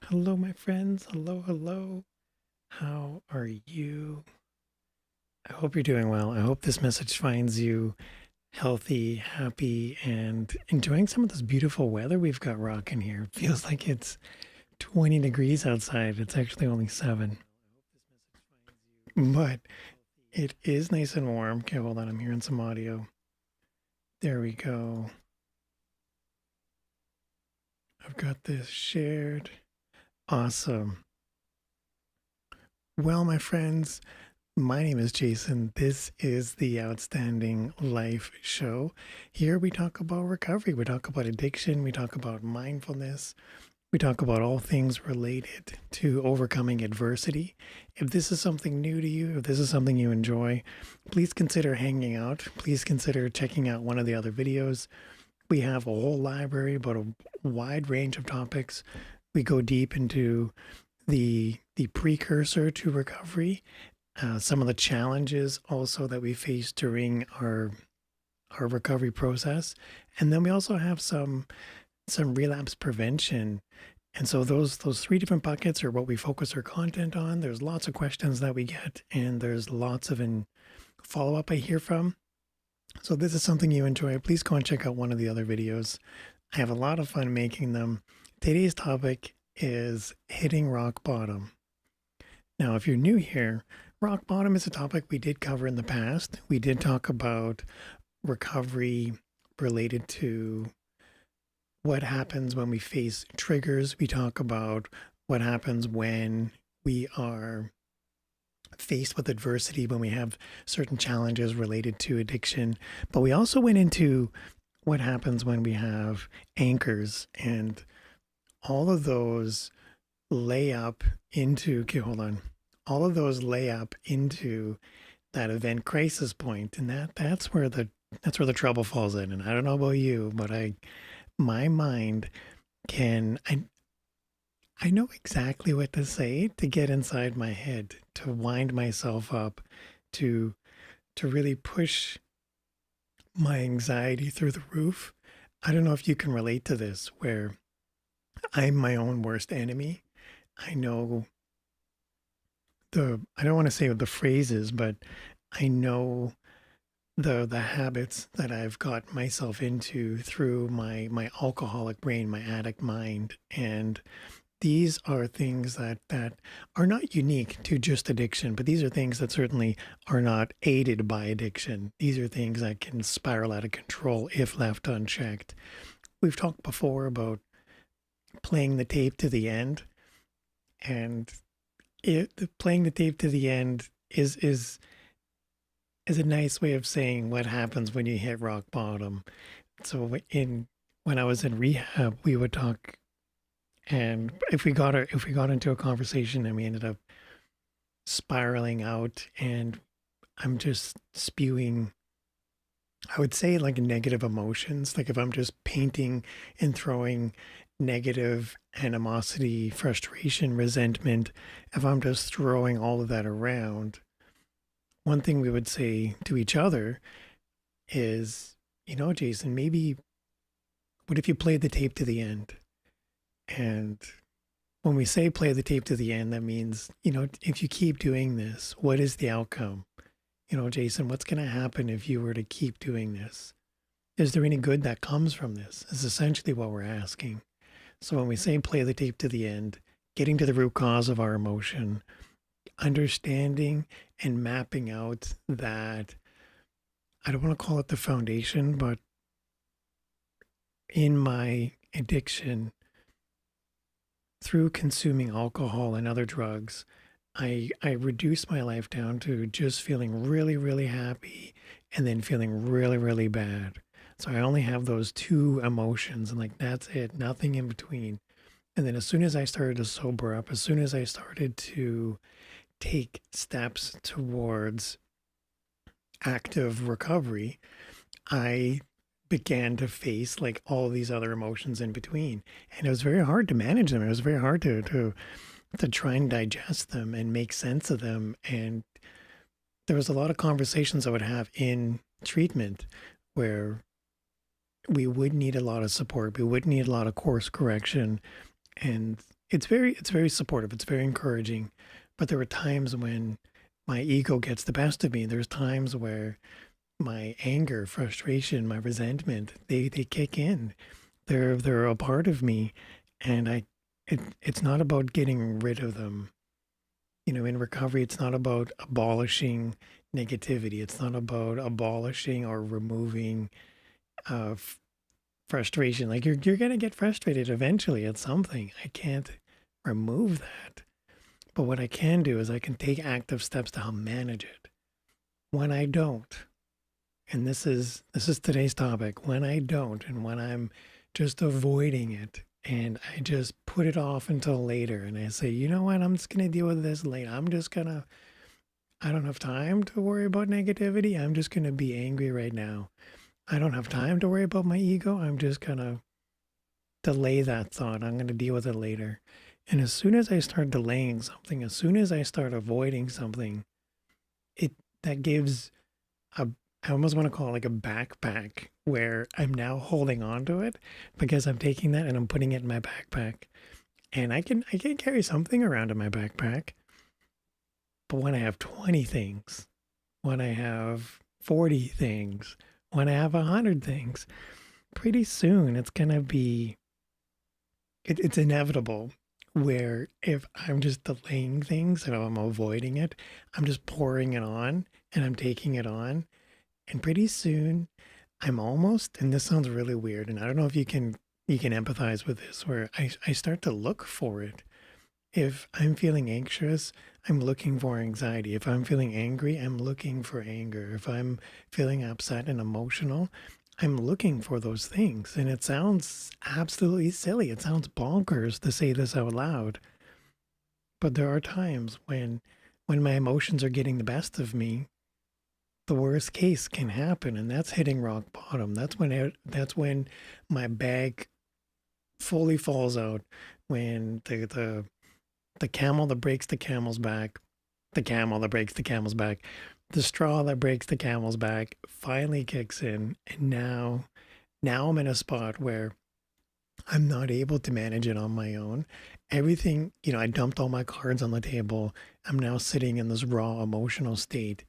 Hello, my friends. Hello, hello. How are you? I hope you're doing well. I hope this message finds you healthy, happy, and enjoying some of this beautiful weather we've got rocking here. It feels like it's 20 degrees outside. It's actually only 7. But it is nice and warm. Okay, hold on. I'm hearing some audio. There we go. I've got this shared. Awesome. Well, my friends, my name is Jason. This is the Outstanding Life Show. Here we talk about recovery, we talk about addiction, we talk about mindfulness, we talk about all things related to overcoming adversity. If this is something new to you, if this is something you enjoy, please consider hanging out. Please consider checking out one of the other videos. We have a whole library about a wide range of topics. We go deep into the precursor to recovery, some of the challenges also that we face during our recovery process, and then we also have some relapse prevention. And so those three different buckets are what we focus our content on. There's lots of questions that we get, and there's lots of follow up I hear from. So this is something you enjoy. Please go and check out one of the other videos. I have a lot of fun making them. Today's topic is hitting rock bottom. Now, if you're new here, rock bottom is a topic we did cover in the past. We did talk about recovery related to what happens when we face triggers. We talk about what happens when we are faced with adversity, when we have certain challenges related to addiction. But we also went into what happens when we have anchors, and all of those lay up into, okay, hold on. All of those lay up into that event crisis point, and that's where the trouble falls in. And I don't know about you, but my mind can I know exactly what to say to get inside my head, to wind myself up, to to really push my anxiety through the roof. I don't know if you can relate to this, where I'm my own worst enemy. I know I don't want to say the phrases, but I know the habits that I've got myself into through my alcoholic brain, my addict mind. And these are things that are not unique to just addiction, but these are things that certainly are not aided by addiction. These are things that can spiral out of control if left unchecked. We've talked before about playing the tape to the end, and playing the tape to the end is a nice way of saying what happens when you hit rock bottom. So when I was in rehab, we would talk, and if we got into a conversation and we ended up spiraling out, and I'm just spewing, I would say, like, negative emotions. Like, if I'm just painting and throwing negative animosity, frustration, resentment, if I'm just throwing all of that around, one thing we would say to each other is, Jason, maybe what if you played the tape to the end? And when we say play the tape to the end, that means, if you keep doing this, what is the outcome? Jason, what's going to happen if you were to keep doing this? Is there any good that comes from this? Is essentially what we're asking. So when we say play the tape to the end, getting to the root cause of our emotion, understanding and mapping out that, I don't want to call it the foundation, but in my addiction, through consuming alcohol and other drugs, I reduced my life down to just feeling really, really happy and then feeling really, really bad. So I only have those two emotions, and, like, that's it, nothing in between. And then as soon as I started to sober up, as soon as I started to take steps towards active recovery, I began to face, like, all these other emotions in between. And it was very hard to manage them. It was very hard to try and digest them and make sense of them. And there was a lot of conversations I would have in treatment where we would need a lot of support. We would need a lot of course correction. And it's very supportive. It's very encouraging. But there are times when my ego gets the best of me. There's times where my anger, frustration, my resentment, they kick in. They're a part of me, and it's not about getting rid of them. You know, in recovery, it's not about abolishing negativity. It's not about abolishing or removing uh, f- frustration. Like you're gonna get frustrated eventually at something. I can't remove that. But what I can do is I can take active steps to help manage it. When I don't, and this is today's topic, when I don't and when I'm just avoiding it and I just put it off until later and I say, you know what, I'm just gonna deal with this later. I don't have time to worry about negativity. I'm just gonna be angry right now. I don't have time to worry about my ego. I'm just gonna delay that thought. I'm gonna deal with it later. And as soon as I start delaying something, as soon as I start avoiding something, it that gives a I almost want to call it like a backpack where I'm now holding on to it because I'm taking that and I'm putting it in my backpack. And I can carry something around in my backpack. But when I have 20 things, when I have 40 things, when I have 100 things, pretty soon it's inevitable where if I'm just delaying things and I'm avoiding it, I'm just pouring it on and I'm taking it on. And pretty soon I'm almost, and this sounds really weird, and I don't know if you can empathize with this, where I start to look for it. If I'm feeling anxious, I'm looking for anxiety. If I'm feeling angry, I'm looking for anger. If I'm feeling upset and emotional, I'm looking for those things. And it sounds absolutely silly. It sounds bonkers to say this out loud. But there are times when my emotions are getting the best of me, the worst case can happen, and that's hitting rock bottom. That's when my bag fully falls out, when the camel that breaks the camel's back, the camel that breaks the camel's back, the straw that breaks the camel's back finally kicks in, and now I'm in a spot where I'm not able to manage it on my own. Everything, I dumped all my cards on the table. I'm now sitting in this raw emotional state,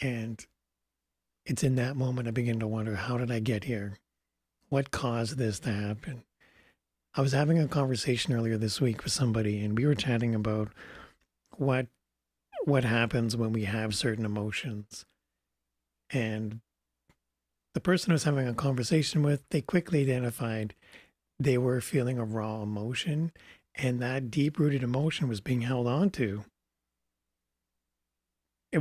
and it's in that moment I begin to wonder, how did I get here? What caused this to happen? I was having a conversation earlier this week with somebody, and we were chatting about what what happens when we have certain emotions. And the person I was having a conversation with, they quickly identified they were feeling a raw emotion, and that deep rooted emotion was being held on to. It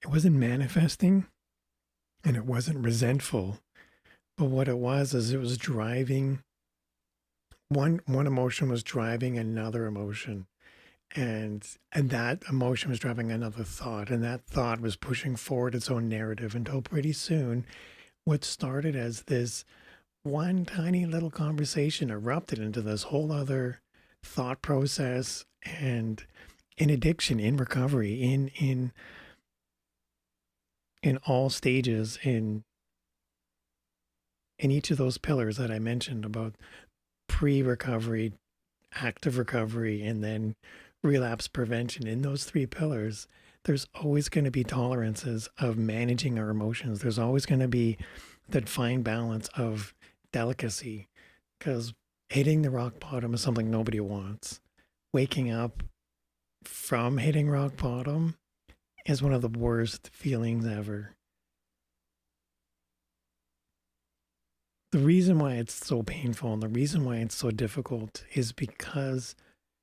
wasn't manifesting, and it wasn't resentful. But what it was is it was driving one emotion was driving another emotion, and that emotion was driving another thought, and that thought was pushing forward its own narrative until pretty soon what started as this one tiny little conversation erupted into this whole other thought process. And in addiction, in recovery, in all stages, in each of those pillars that I mentioned about pre-recovery, active recovery, and then relapse prevention, in those three pillars, there's always going to be tolerances of managing our emotions. There's always going to be that fine balance of delicacy, because hitting the rock bottom is something nobody wants. Waking up from hitting rock bottom is one of the worst feelings ever. The reason why it's so painful and the reason why it's so difficult is because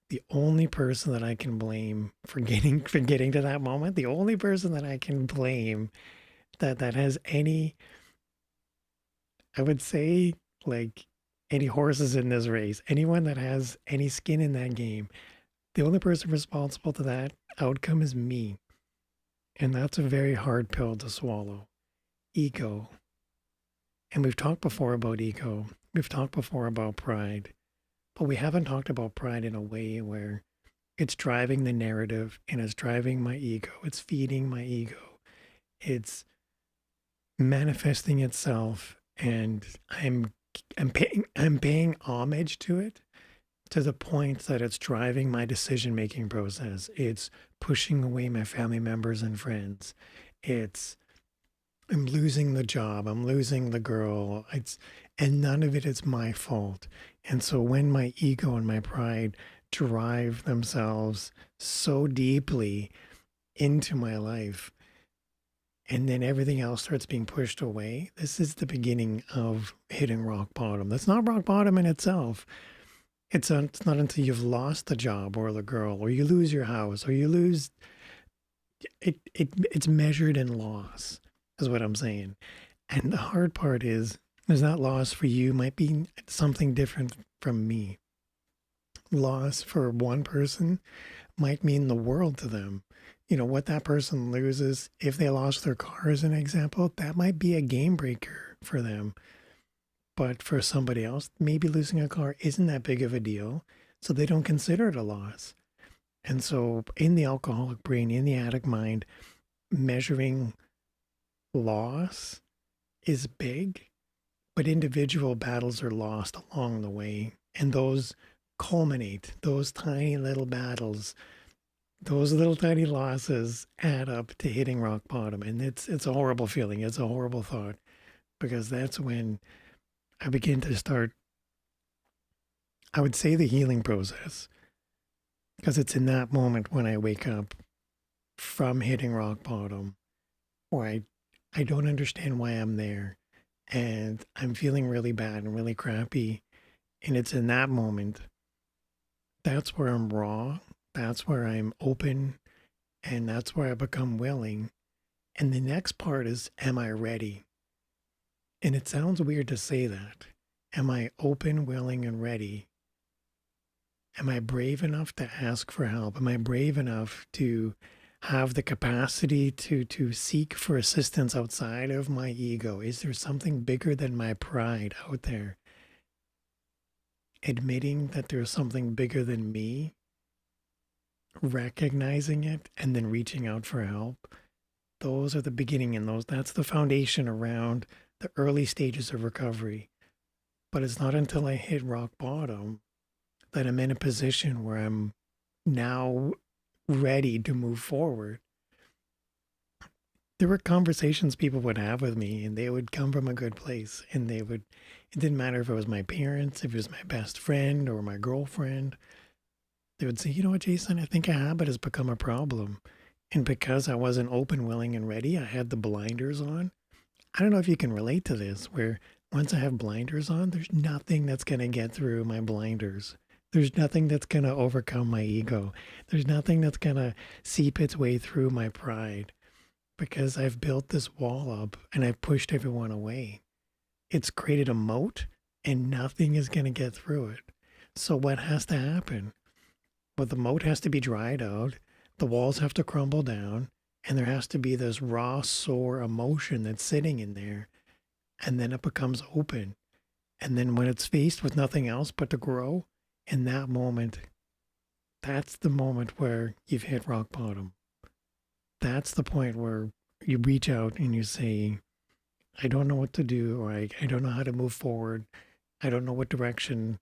the only person that I can blame for getting to that moment, the only person that I can blame that has any, I would say, like, any horses in this race, anyone that has any skin in that game, the only person responsible to that outcome is me. And that's a very hard pill to swallow. Ego. And we've talked before about ego. We've talked before about pride. But we haven't talked about pride in a way where it's driving the narrative and it's driving my ego. It's feeding my ego. It's manifesting itself, and I'm paying homage to it to the point that it's driving my decision making process. It's pushing away my family members and friends. It's I'm losing the job, I'm losing the girl. It's and none of it is my fault. And so when my ego and my pride drive themselves so deeply into my life, and then everything else starts being pushed away, this is the beginning of hitting rock bottom. That's not rock bottom in itself. It's not until you've lost the job or the girl, or you lose your house, or you lose it's measured in loss, is what I'm saying. And the hard part is that loss for you might be something different from me. Loss for one person might mean the world to them. You know, what that person loses, if they lost their car as an example, that might be a game breaker for them. But for somebody else, maybe losing a car isn't that big of a deal. So they don't consider it a loss. And so in the alcoholic brain, in the addict mind, measuring loss is big, but individual battles are lost along the way. And those culminate, those tiny little battles, those little tiny losses add up to hitting rock bottom. And it's a horrible feeling. It's a horrible thought, because that's when I begin to start, I would say, the healing process. Because it's in that moment when I wake up from hitting rock bottom, where I don't understand why I'm there, and I'm feeling really bad and really crappy. And it's in that moment, that's where I'm raw, that's where I'm open, and that's where I become willing. And the next part is, am I ready? And it sounds weird to say that. Am I open, willing, and ready? Am I brave enough to ask for help? Am I brave enough to have the capacity to seek for assistance outside of my ego? Is there something bigger than my pride out there? Admitting that there's something bigger than me, recognizing it, and then reaching out for help. Those are the beginning, and that's the foundation around the early stages of recovery. But it's not until I hit rock bottom that I'm in a position where I'm now ready to move forward. There were conversations people would have with me, and they would come from a good place. And it didn't matter if it was my parents, if it was my best friend or my girlfriend. They would say, you know what, Jason, I think a habit has become a problem. And because I wasn't open, willing, and ready, I had the blinders on. I don't know if you can relate to this, where once I have blinders on, there's nothing that's going to get through my blinders. There's nothing that's going to overcome my ego. There's nothing that's going to seep its way through my pride, because I've built this wall up and I've pushed everyone away. It's created a moat and nothing is going to get through it. So what has to happen? Well, the moat has to be dried out. The walls have to crumble down, and there has to be this raw, sore emotion that's sitting in there. And then it becomes open. And then when it's faced with nothing else but to grow, in that moment, that's the moment where you've hit rock bottom. That's the point where you reach out and you say, I don't know what to do, or I don't know how to move forward. I don't know what direction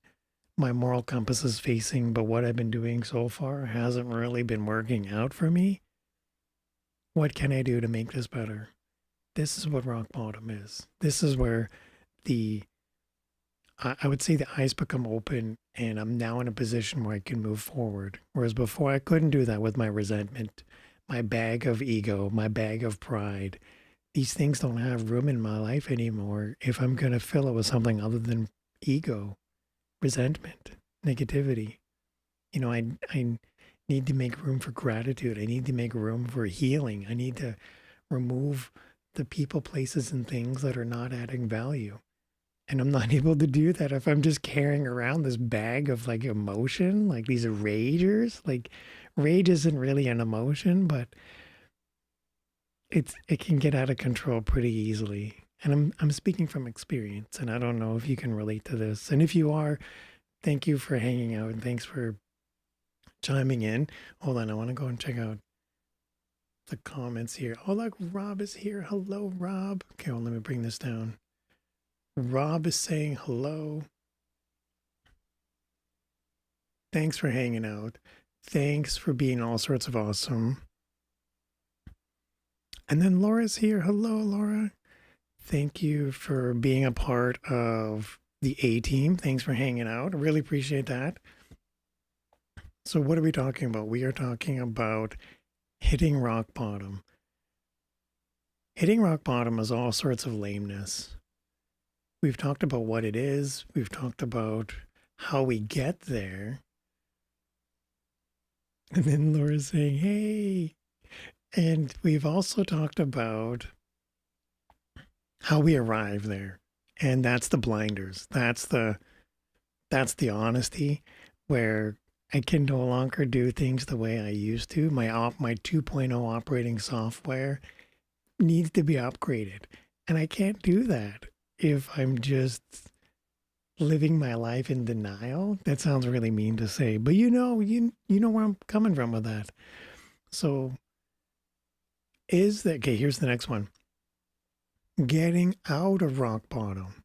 my moral compass is facing, but what I've been doing so far hasn't really been working out for me. What can I do to make this better? This is what rock bottom is. This is where I would say the eyes become open, and I'm now in a position where I can move forward. Whereas before I couldn't do that with my resentment, my bag of ego, my bag of pride. These things don't have room in my life anymore if I'm going to fill it with something other than ego, resentment, negativity. You know, I need to make room for gratitude. I need to make room for healing. I need to remove the people, places, and things that are not adding value. And I'm not able to do that if I'm just carrying around this bag of like emotion, like these ragers. Like rage isn't really an emotion, but it can get out of control pretty easily. And I'm speaking from experience, and I don't know if you can relate to this. And if you are, thank you for hanging out and thanks for chiming in. Hold on, I want to go and check out the comments here. Oh, look, Rob is here. Hello, Rob. Okay, well, let me bring this down. Rob is saying hello. Thanks for hanging out. Thanks for being all sorts of awesome. And then Laura's here. Hello, Laura. Thank you for being a part of the A team. Thanks for hanging out. I really appreciate that. So, what are we talking about? We are talking about hitting rock bottom. Hitting rock bottom is all sorts of lameness. We've talked about what it is, we've talked about how we get there. And then Laura's saying, hey. And we've also talked about how we arrive there. And that's the blinders. That's the honesty where I can no longer do things the way I used to. My 2.0 operating software needs to be upgraded. And I can't do that if I'm just living my life in denial. That sounds really mean to say, but you know where I'm coming from with that. So is that okay? Here's the next one. Getting out of rock bottom.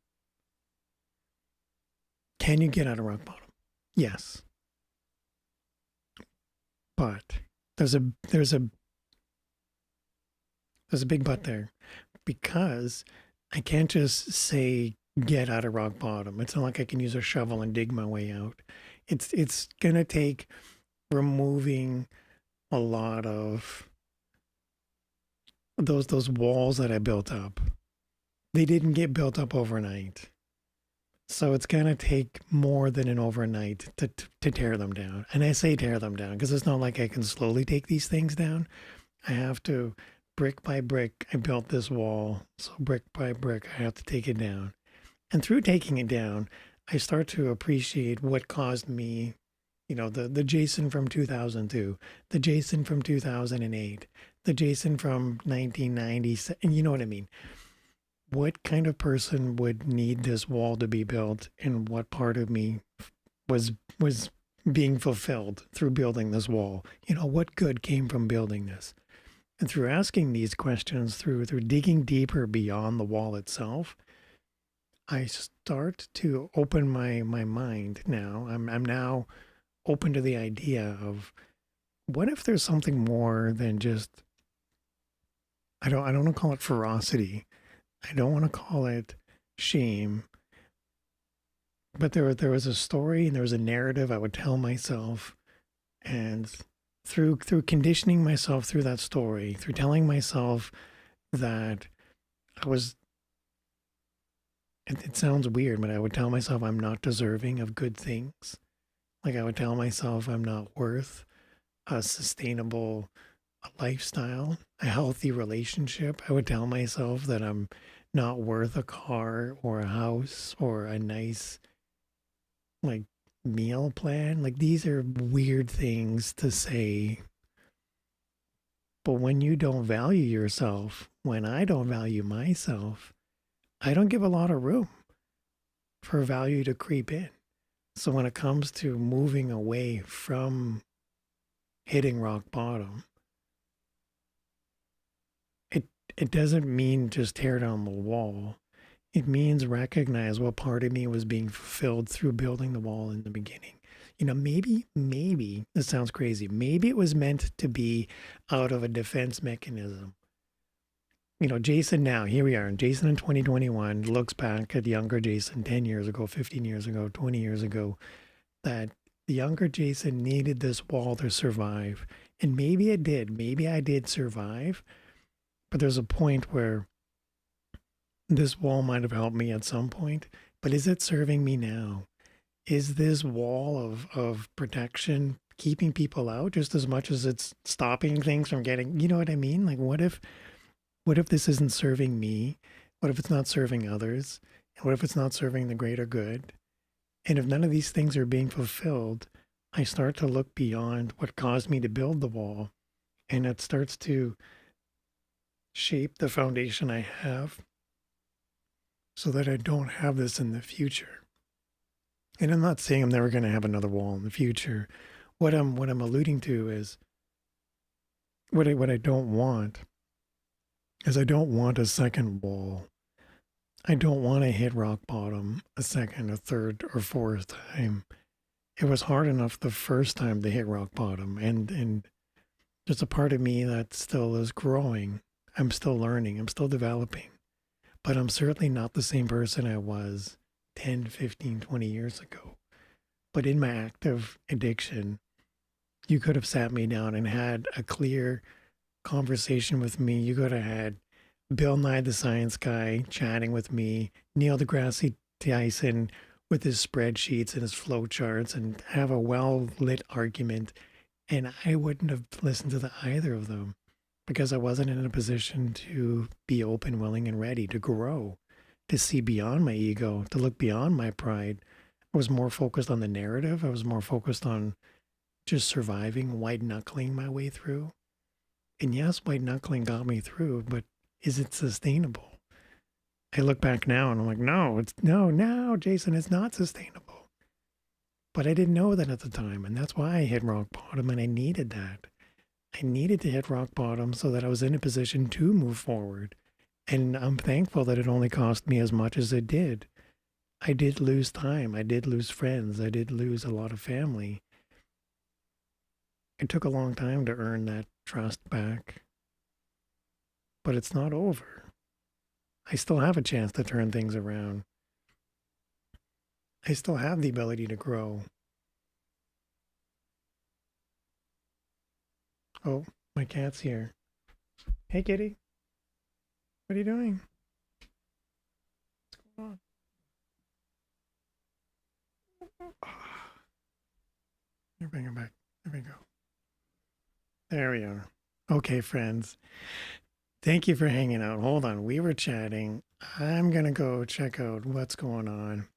Can you get out of rock bottom? Yes. But there's a big but there, because I can't just say get out of rock bottom. It's not like I can use a shovel and dig my way out. It's gonna take removing a lot of those walls that I built up. They didn't get built up overnight. So it's gonna take more than an overnight to tear them down. And I say tear them down because it's not like I can slowly take these things down. I have to, brick by brick, I built this wall. So brick by brick, I have to take it down. And through taking it down, I start to appreciate what caused me, the Jason from 2002, the Jason from 2008, the Jason from 1990, and you know what I mean. What kind of person would need this wall to be built, and what part of me was being fulfilled through building this wall? What good came from building this? And through asking these questions, through digging deeper beyond the wall itself, I start to open my mind now. I'm now open to the idea of, what if there's something more than just, I don't want to call it ferocity. I don't want to call it shame. But there was a story and there was a narrative I would tell myself, and through conditioning myself through that story, through telling myself that I was, it sounds weird, but I would tell myself I'm not deserving of good things. Like I would tell myself I'm not worth a sustainable lifestyle, a healthy relationship. I would tell myself that I'm not worth a car or a house or a nice like meal plan. Like these are weird things to say. But when you don't value yourself, when I don't value myself, I don't give a lot of room for value to creep in. So when it comes to moving away from hitting rock bottom, it doesn't mean just tear down the wall. It means recognize what part of me was being fulfilled through building the wall in the beginning. Maybe, this sounds crazy. Maybe it was meant to be out of a defense mechanism. Jason now, here we are. Jason in 2021 looks back at younger Jason 10 years ago, 15 years ago, 20 years ago, that the younger Jason needed this wall to survive. And maybe it did. Maybe I did survive. But there's a point where this wall might have helped me at some point. But is it serving me now? Is this wall of protection keeping people out just as much as it's stopping things from getting, you know what I mean? Like what if this isn't serving me? What if it's not serving others? And what if it's not serving the greater good? And if none of these things are being fulfilled, I start to look beyond what caused me to build the wall. And it starts to shape the foundation I have so that I don't have this in the future. And I'm not saying I'm never going to have another wall in the future. What I'm alluding to is what I don't want is I don't want a second wall. I don't want to hit rock bottom a second, a third, or fourth time. it was hard enough the first time to hit rock bottom. And there's a part of me that still is growing. I'm still learning. I'm still developing. But I'm certainly not the same person I was 10, 15, 20 years ago. But in my active addiction, you could have sat me down and had a clear conversation with me. You could have had Bill Nye the Science Guy chatting with me, Neil deGrasse Tyson with his spreadsheets and his flowcharts, and have a well lit argument. And I wouldn't have listened to either of them because I wasn't in a position to be open, willing, and ready to grow, to see beyond my ego, to look beyond my pride. I was more focused on the narrative. I was more focused on just surviving, white knuckling my way through. And yes, white knuckling got me through, but is it sustainable? I look back now and I'm like, no, Jason, it's not sustainable. But I didn't know that at the time. And that's why I hit rock bottom, and I needed that. I needed to hit rock bottom so that I was in a position to move forward. And I'm thankful that it only cost me as much as it did. I did lose time. I did lose friends. I did lose a lot of family. It took a long time to earn that trust back. But it's not over. I still have a chance to turn things around. I still have the ability to grow. Oh, my cat's here. Hey, kitty. What are you doing? What's going on? Here, bring her back. There we go. There we are. Okay, friends. Thank you for hanging out. Hold on. We were chatting. I'm going to go check out what's going on.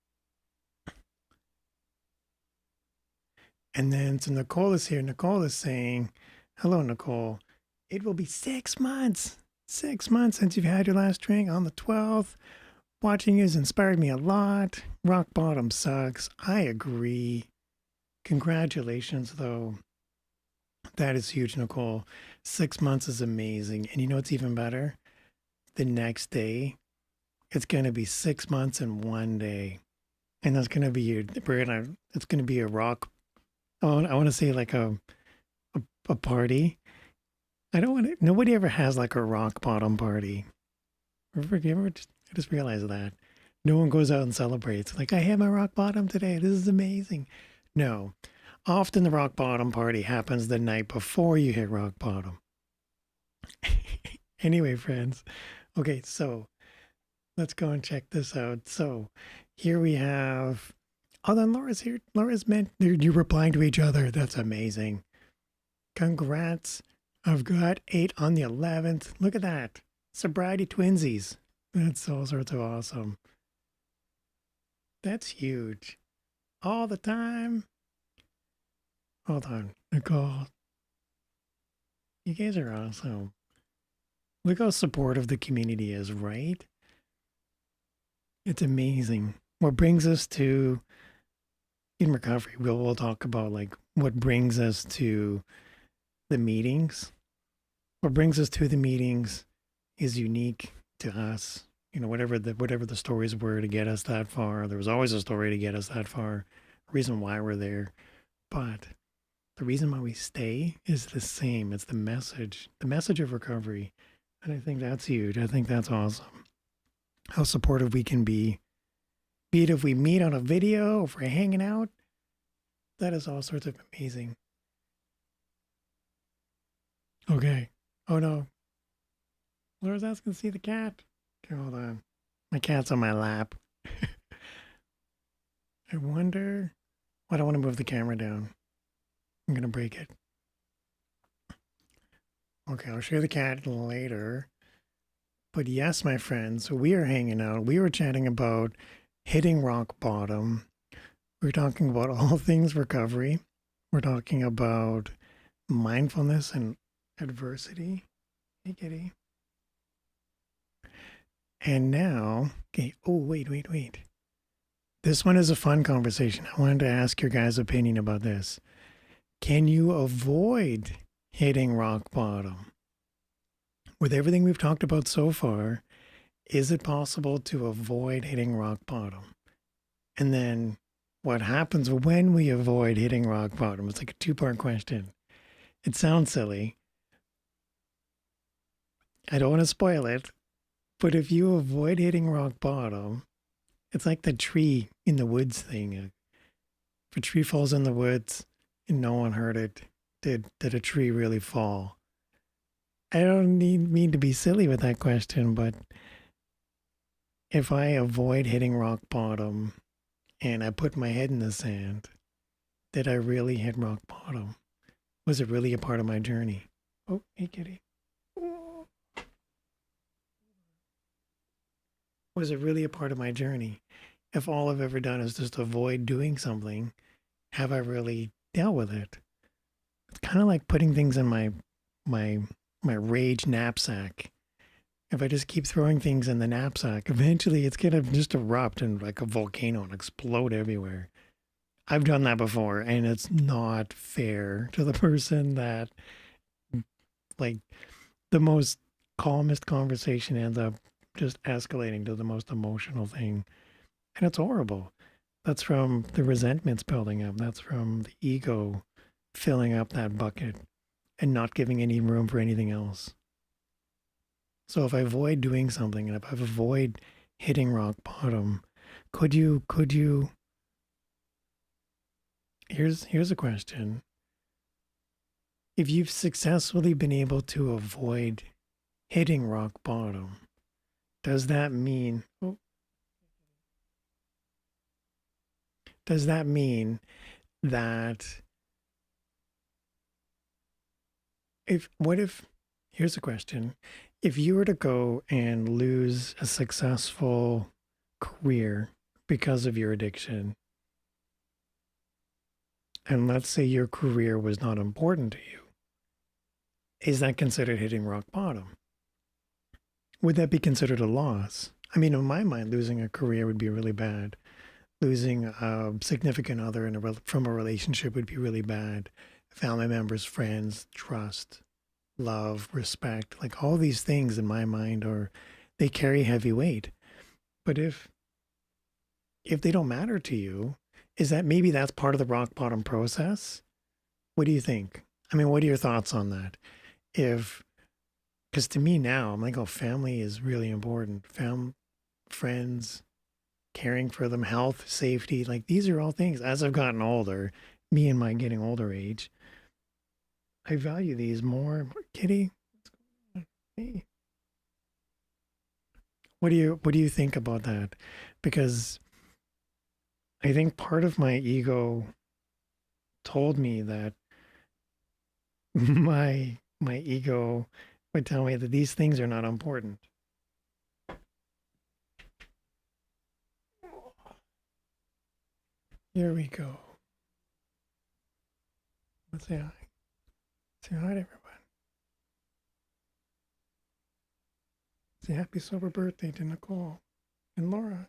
And then, so Nicole is here. Nicole is saying, hello, Nicole. It will be 6 months. 6 months since you've had your last drink on the 12th. Watching you has inspired me a lot. Rock bottom sucks. I agree. Congratulations, though. That is huge, Nicole. 6 months is amazing. And you know what's even better? The next day, it's going to be 6 months and 1 day. And that's going to be it's going to be a rock. I want to say like a party. Nobody ever has like a rock bottom party. I just realized that. No one goes out and celebrates. Like, I hit my rock bottom today. This is amazing. No. Often the rock bottom party happens the night before you hit rock bottom. Anyway, friends. Okay, so let's go and check this out. So here we have, oh, then Laura's here. Laura's meant, you're replying to each other. That's amazing. Congrats. I've got 8 on the 11th. Look at that. Sobriety twinsies. That's all sorts of awesome. That's huge. All the time. Hold on, Nicole. You guys are awesome. Look how supportive the community is, right? It's amazing. What brings us to, in recovery, we'll talk about like what brings us to the meetings. What brings us to the meetings is unique to us. You know, whatever the stories were to get us that far, there was always a story to get us that far, a reason why we're there. But the reason why we stay is the same. It's the message of recovery. And I think that's huge. I think that's awesome. How supportive we can be it if we meet on a video, if we're hanging out. That is all sorts of amazing. Okay. Oh no. Laura's asking to see the cat. Okay, hold on. My cat's on my lap. I wonder. I don't want to move the camera down. I'm going to break it. Okay, I'll show you the cat later. But yes, my friends, we are hanging out. We were chatting about hitting rock bottom. We're talking about all things recovery. We're talking about mindfulness and adversity. Hey, kitty. And now, okay, oh, wait. This one is a fun conversation. I wanted to ask your guys' opinion about this. Can you avoid hitting rock bottom? With everything we've talked about so far, is it possible to avoid hitting rock bottom? And then what happens when we avoid hitting rock bottom? It's like a two-part question. It sounds silly. I don't want to spoil it, but if you avoid hitting rock bottom, it's like the tree in the woods thing. If a tree falls in the woods and no one heard it, did a tree really fall? I don't mean to be silly with that question, but if I avoid hitting rock bottom and I put my head in the sand, did I really hit rock bottom? Was it really a part of my journey? Oh, hey, kitty. Was it really a part of my journey? If all I've ever done is just avoid doing something, have I really dealt with it? It's kind of like putting things in my my rage knapsack. If I just keep throwing things in the knapsack, eventually it's gonna just erupt and like a volcano and explode everywhere. I've done that before, and it's not fair to the person that, like, the most calmest conversation ends up just escalating to the most emotional thing. And it's horrible. That's from the resentments building up. That's from the ego filling up that bucket and not giving any room for anything else. So if I avoid doing something and if I avoid hitting rock bottom, could you here's a question. If you've successfully been able to avoid hitting rock bottom, does that mean does that mean that if what if here's a question. If you were to go and lose a successful career because of your addiction, and let's say your career was not important to you, is that considered hitting rock bottom? Would that be considered a loss? I mean, in my mind, losing a career would be really bad. Losing a significant other from a relationship would be really bad. Family members, friends, trust, love, respect, like all these things in my mind are they carry heavy weight. But if they don't matter to you, is that maybe that's part of the rock bottom process? What do you think? I mean, what are your thoughts on that? If because to me now, I'm like, oh, family is really important. Friends, caring for them, health, safety, like these are all things as I've gotten older, me and my getting older age, I value these more. Kitty, hey, what do you think about that? Because I think part of my ego told me that my ego would tell me that these things are not important. Here we go. Let's say hi. Say hi to everyone. Say happy sober birthday to Nicole and Laura.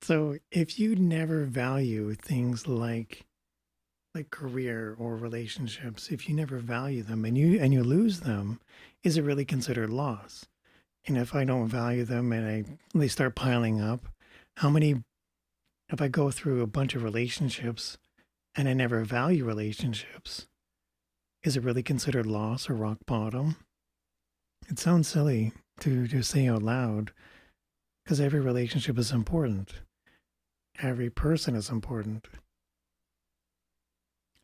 So if you never value things like career or relationships, if you never value them and you lose them, is it really considered loss? And if I don't value them and they start piling up, how many if I go through a bunch of relationships and I never value relationships, is it really considered loss or rock bottom? It sounds silly to say out loud because every relationship is important. Every person is important.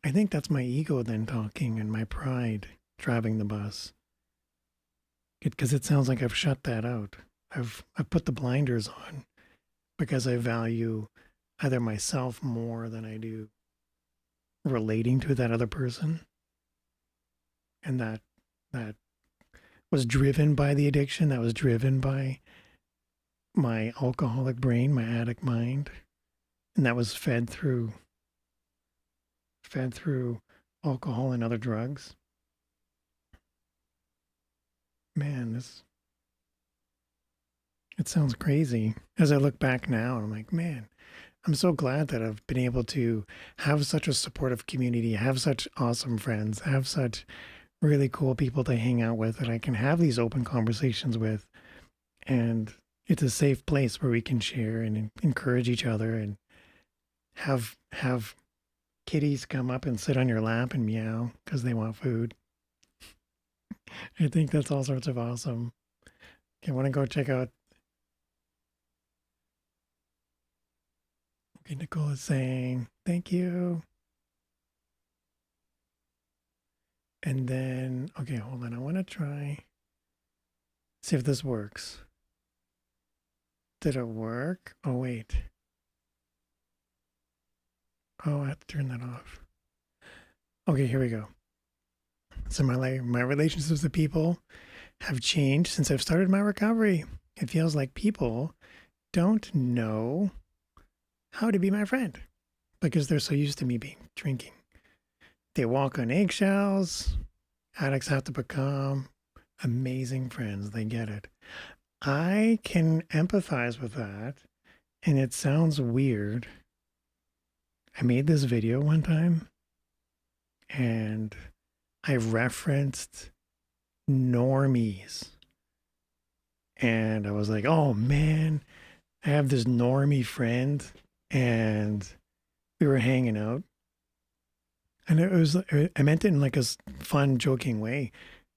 I think that's my ego then talking and my pride driving the bus. Because it sounds like I've shut that out. I've put the blinders on because I value either myself more than I do relating to that other person. And that was driven by the addiction, that was driven by my alcoholic brain, my addict mind, and that was fed through alcohol and other drugs. Man, it sounds crazy. As I look back now, I'm like, man, I'm so glad that I've been able to have such a supportive community, have such awesome friends, have such really cool people to hang out with that I can have these open conversations with. And it's a safe place where we can share and encourage each other and have kitties come up and sit on your lap and meow because they want food. I think that's all sorts of awesome. Okay, I want to go check out. Okay, Nicole is saying thank you. And then, okay, hold on. I want to try, see if this works. Did it work? Oh, wait. Oh, I have to turn that off. Okay, here we go. So my relationships with people have changed since I've started my recovery. It feels like people don't know how to be my friend because they're so used to me being drinking. They walk on eggshells. Addicts have to become amazing friends. They get it. I can empathize with that, and it sounds weird. I made this video one time, and I referenced normies. And I was like, oh man, I have this normie friend, and we were hanging out. And I meant it in like a fun, joking way.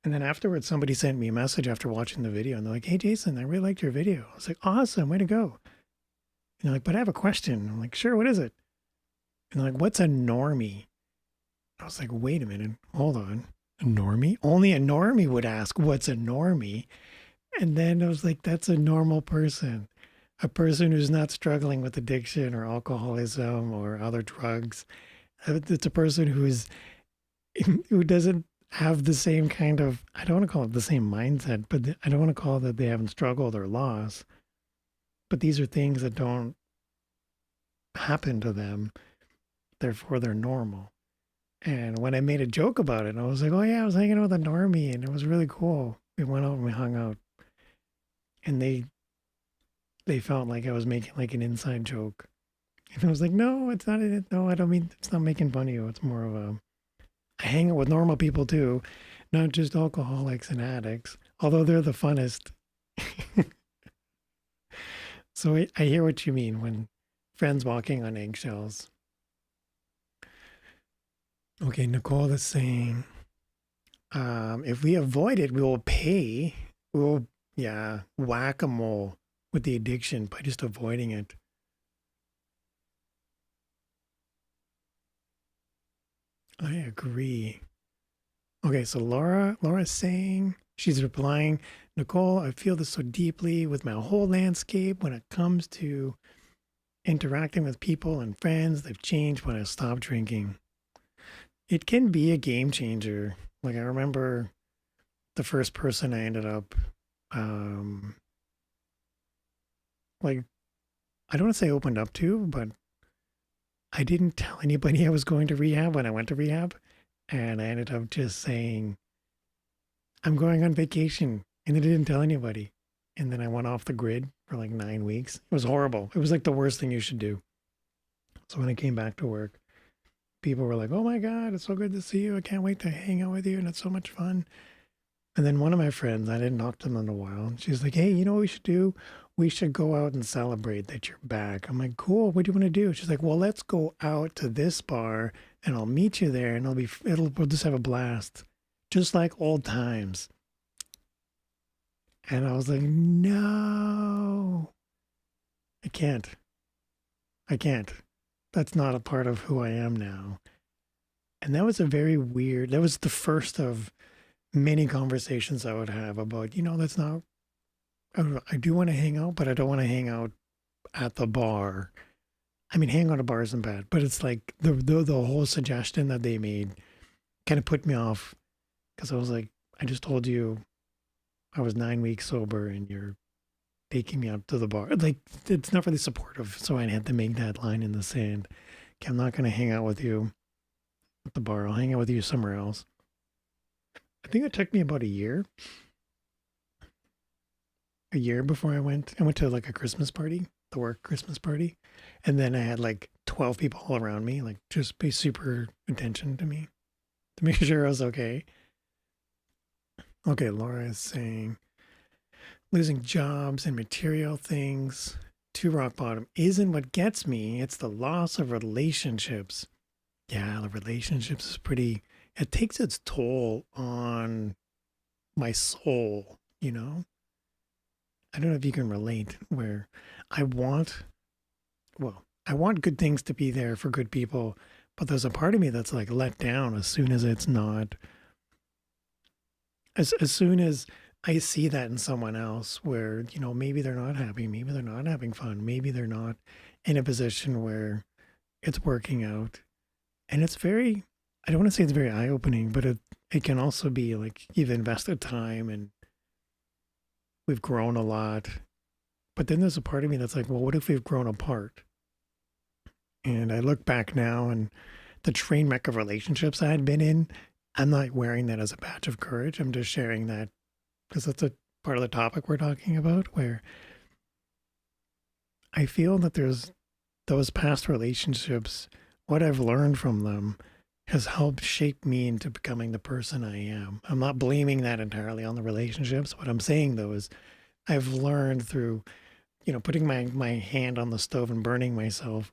And then afterwards, somebody sent me a message after watching the video, and they're like, hey, Jason, I really liked your video. I was like, awesome, way to go. And they're like, but I have a question. I'm like, sure, what is it? And they're like, what's a normie? I was like, wait a minute, hold on. A normie? Only a normie would ask, what's a normie? And then I was like, that's a normal person. A person who's not struggling with addiction or alcoholism or other drugs. It's a person who doesn't have the same kind of, I don't want to call it the same mindset, but I don't want to call it that they haven't struggled or lost. But these are things that don't happen to them. Therefore, they're normal. And when I made a joke about it, I was like, oh yeah, I was hanging out with a normie and it was really cool. We went out and we hung out. And they felt like I was making like an inside joke. And I was like, no, it's not it. No, I don't mean, it's not making fun of you. It's more of I hang out with normal people too, not just alcoholics and addicts, although they're the funnest. So I hear what you mean when friends walking on eggshells. Okay, Nicole is saying, if we avoid it, we will pay. We will, yeah, whack-a-mole with the addiction by just avoiding it. I agree. Okay, so Laura's saying, she's replying, Nicole, I feel this so deeply with my whole landscape when it comes to interacting with people and friends. They've changed when I stopped drinking. It can be a game changer. Like I remember the first person I ended up, like, I don't want to say opened up to, but I didn't tell anybody I was going to rehab when I went to rehab. And I ended up just saying, I'm going on vacation. And I didn't tell anybody. And then I went off the grid for like 9 weeks. It was horrible. It was like the worst thing you should do. So when I came back to work, people were like, oh my God, it's so good to see you. I can't wait to hang out with you. And it's so much fun. And then one of my friends, I didn't talk to them in a while. She's like, hey, you know what we should do? We should go out and celebrate that you're back. I'm like, cool. What do you want to do? She's like, well, let's go out to this bar and I'll meet you there and we'll just have a blast. Just like old times. And I was like, no, I can't. That's not a part of who I am now. And that was that was the first of many conversations I would have about, that's not, I do want to hang out, but I don't want to hang out at the bar. I mean, hang out at bars isn't bad, but it's like the whole suggestion that they made kind of put me off because I was like, I just told you I was 9 weeks sober and you're taking me out to the bar. Like, it's not really supportive. So I had to make that line in the sand. Okay, I'm not going to hang out with you at the bar. I'll hang out with you somewhere else. I think it took me about a year before I went to like a Christmas party, the work Christmas party. And then I had like 12 people all around me, like just pay super attention to me to make sure I was okay. Okay, Laura is saying, losing jobs and material things to rock bottom isn't what gets me. It's the loss of relationships. Yeah, the relationships is pretty, it takes its toll on my soul, you know? I don't know if you can relate where I want, I want good things to be there for good people, but there's a part of me that's like let down as soon as it's not, as soon as I see that in someone else where, maybe they're not happy, maybe they're not having fun, maybe they're not in a position where it's working out. And it's very, I don't want to say it's very eye opening, but it can also be like you've invested time and we've grown a lot. But then there's a part of me that's like, well, what if we've grown apart? And I look back now and the train wreck of relationships I had been in, I'm not wearing that as a badge of courage. I'm just sharing that because that's a part of the topic we're talking about, where I feel that there's those past relationships, what I've learned from them has helped shape me into becoming the person I am. I'm not blaming that entirely on the relationships. What I'm saying though is I've learned through, putting my hand on the stove and burning myself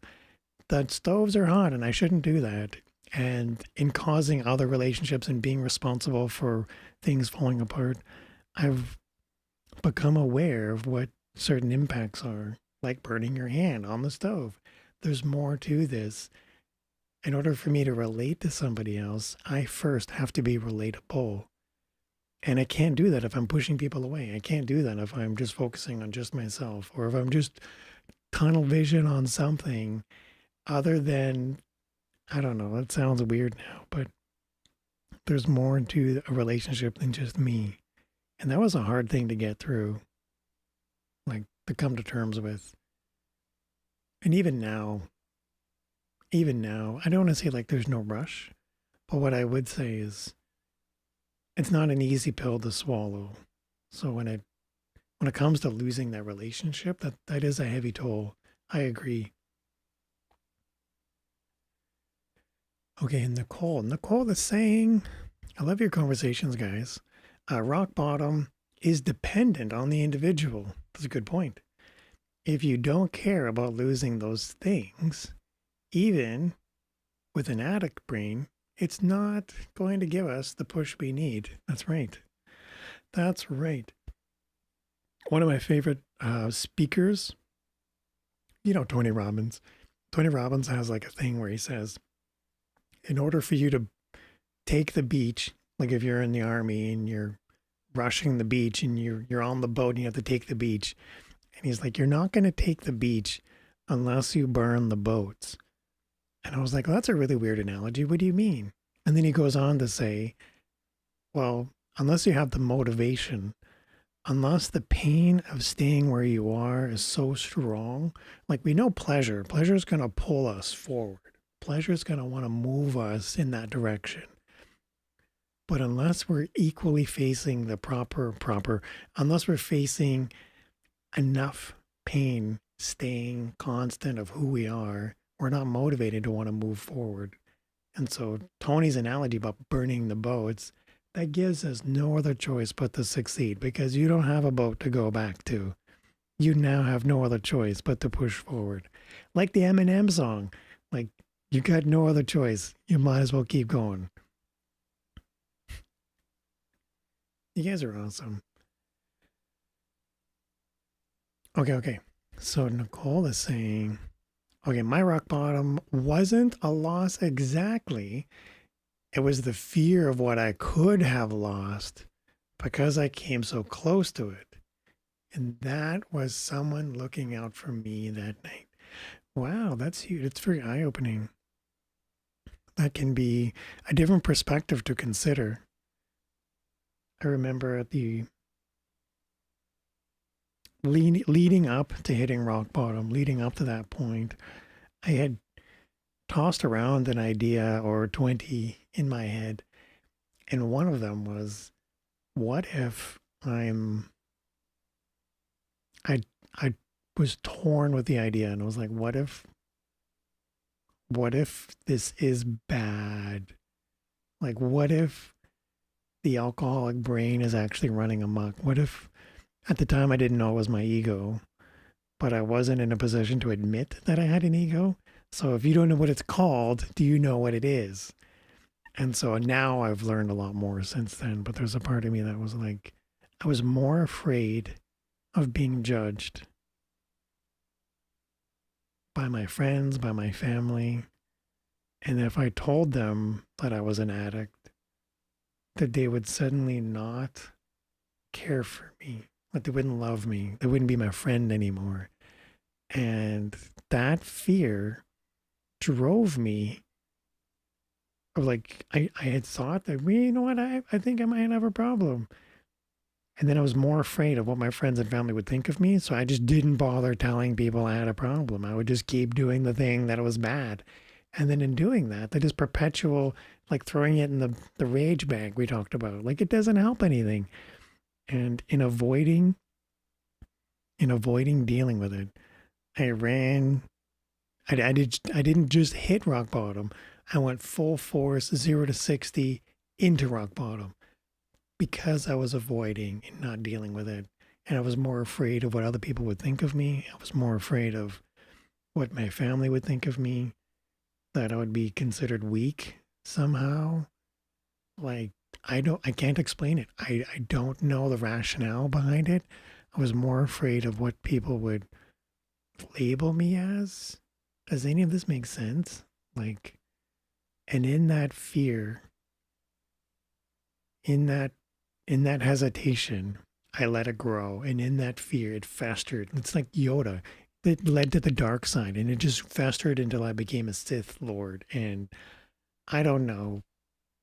that stoves are hot and I shouldn't do that. And in causing other relationships and being responsible for things falling apart, I've become aware of what certain impacts are, like burning your hand on the stove. There's more to this. In order for me to relate to somebody else, I first have to be relatable. And I can't do that if I'm pushing people away. I can't do that if I'm just focusing on just myself or if I'm just tunnel vision on something other than, I don't know, it sounds weird now, but there's more to a relationship than just me. And that was a hard thing to get through, like to come to terms with. And even now, I don't want to say like there's no rush, but what I would say is it's not an easy pill to swallow. So when it comes to losing that relationship, that is a heavy toll. I agree. Okay, and Nicole is saying, I love your conversations, guys. Rock bottom is dependent on the individual. That's a good point. If you don't care about losing those things, even with an addict brain, it's not going to give us the push we need. That's right. That's right. One of my favorite speakers, Tony Robbins. Tony Robbins has like a thing where he says, in order for you to take the beach, like if you're in the army and you're rushing the beach and you're on the boat and you have to take the beach, and he's like, you're not going to take the beach unless you burn the boats. And I was like, well, that's a really weird analogy. What do you mean? And then he goes on to say, well, unless you have the motivation, unless the pain of staying where you are is so strong, like we know pleasure is going to pull us forward. Pleasure is going to want to move us in that direction. But unless we're equally facing the unless we're facing enough pain staying constant of who we are, we're not motivated to want to move forward. And so Tony's analogy about burning the boats, that gives us no other choice but to succeed, because you don't have a boat to go back to. You now have no other choice but to push forward. Like the Eminem song, like you got no other choice. You might as well keep going. You guys are awesome. Okay. So Nicole is saying, okay, my rock bottom wasn't a loss exactly. It was the fear of what I could have lost because I came so close to it. And that was someone looking out for me that night. Wow, that's huge. It's very eye opening. That can be a different perspective to consider. I remember at the leading up to hitting rock bottom, leading up to that point, I had tossed around an idea or 20 in my head. And one of them was, what if I was torn with the idea and I was like, what if this is bad? Like, what if the alcoholic brain is actually running amok? What if At the time, I didn't know it was my ego, but I wasn't in a position to admit that I had an ego. So if you don't know what it's called, do you know what it is? And so now I've learned a lot more since then. But there's a part of me that was like, I was more afraid of being judged by my friends, by my family. And if I told them that I was an addict, that they would suddenly not care for me, that they wouldn't love me, they wouldn't be my friend anymore. And that fear drove me of like, I had thought that, well, you know what, I think I might have a problem. And then I was more afraid of what my friends and family would think of me. So I just didn't bother telling people I had a problem. I would just keep doing the thing that was bad. And then in doing that, that is perpetual, like throwing it in the rage bag we talked about. Like it doesn't help anything. And in avoiding dealing with it, I ran. I didn't just hit rock bottom. I went full force, 0 to 60 into rock bottom because I was avoiding and not dealing with it. And I was more afraid of what other people would think of me. I was more afraid of what my family would think of me, that I would be considered weak somehow. Like, I can't explain it. I don't know the rationale behind it. I was more afraid of what people would label me as. Does any of this make sense? Like, and in that fear, in that hesitation, I let it grow. And in that fear, it festered. It's like Yoda. It led to the dark side, and it just festered until I became a Sith Lord. And I don't know,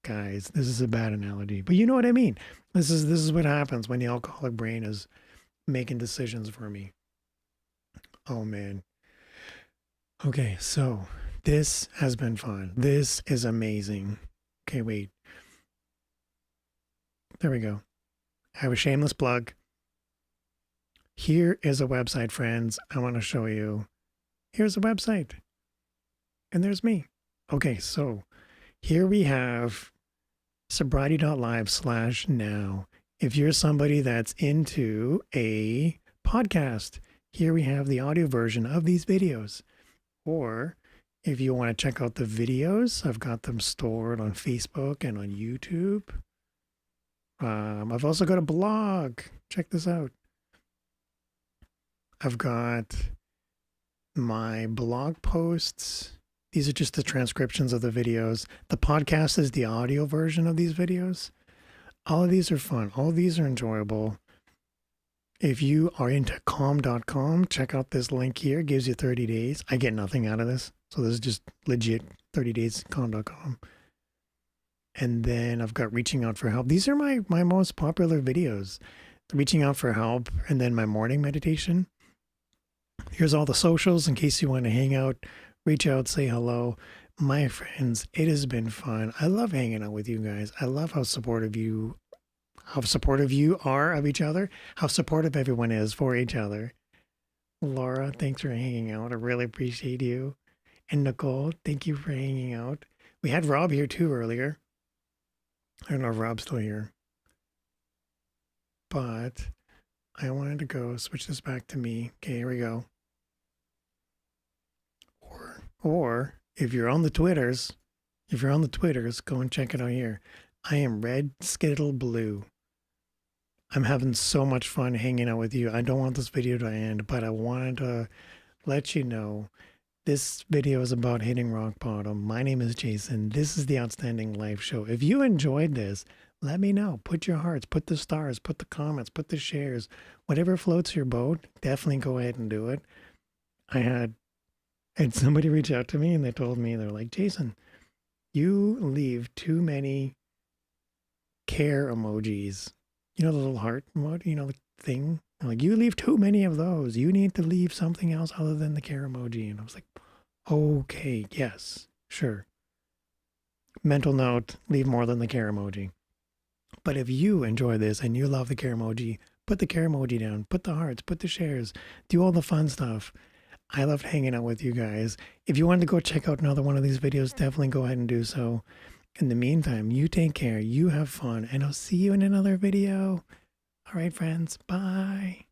guys, this is a bad analogy, but you know what I mean. This is what happens when the alcoholic brain is making decisions for me. Oh man. Okay, so this has been fun. This is amazing. Okay, wait. There we go. I have a shameless plug. Here is a website, friends. I want to show you. Here's a website. And there's me. Okay, so here we have sobriety.live/now. If you're somebody that's into a podcast, here we have the audio version of these videos. Or if you want to check out the videos, I've got them stored on Facebook and on YouTube. I've also got a blog. Check this out. I've got my blog posts. These are just the transcriptions of the videos. The podcast is the audio version of these videos. All of these are fun. All of these are enjoyable. If you are into calm.com, check out this link here. It gives you 30 days. I get nothing out of this. So this is just legit 30 days calm.com. And then I've got reaching out for help. These are my most popular videos. Reaching out for help, and then my morning meditation. Here's all the socials in case you want to hang out, reach out, say hello. My friends, it has been fun. I love hanging out with you guys. I love how supportive you are of each other, how supportive everyone is for each other. Laura, thanks for hanging out. I really appreciate you. And Nicole, thank you for hanging out. We had Rob here too earlier. I don't know if Rob's still here. But I wanted to go switch this back to me. Okay, here we go. Or if you're on the Twitters, go and check it out here. I am Red Skittle Blue. I'm having so much fun hanging out with you. I don't want this video to end, but I wanted to let you know this video is about hitting rock bottom. My name is Jason. This is the Outstanding Life Show. If you enjoyed this, let me know. Put your hearts, put the stars, put the comments, put the shares. Whatever floats your boat, definitely go ahead and do it. I had somebody reach out to me and they told me, they're like, Jason, you leave too many care emojis. You know, the little heart emoji, you know, the thing? Like, you leave too many of those. You need to leave something else other than the care emoji. And I was like, okay, yes, sure. Mental note, leave more than the care emoji. But if you enjoy this and you love the care emoji, put the care emoji down, put the hearts, put the shares, do all the fun stuff. I loved hanging out with you guys. If you wanted to go check out another one of these videos, definitely go ahead and do so. In the meantime, you take care, you have fun, and I'll see you in another video. All right, friends. Bye.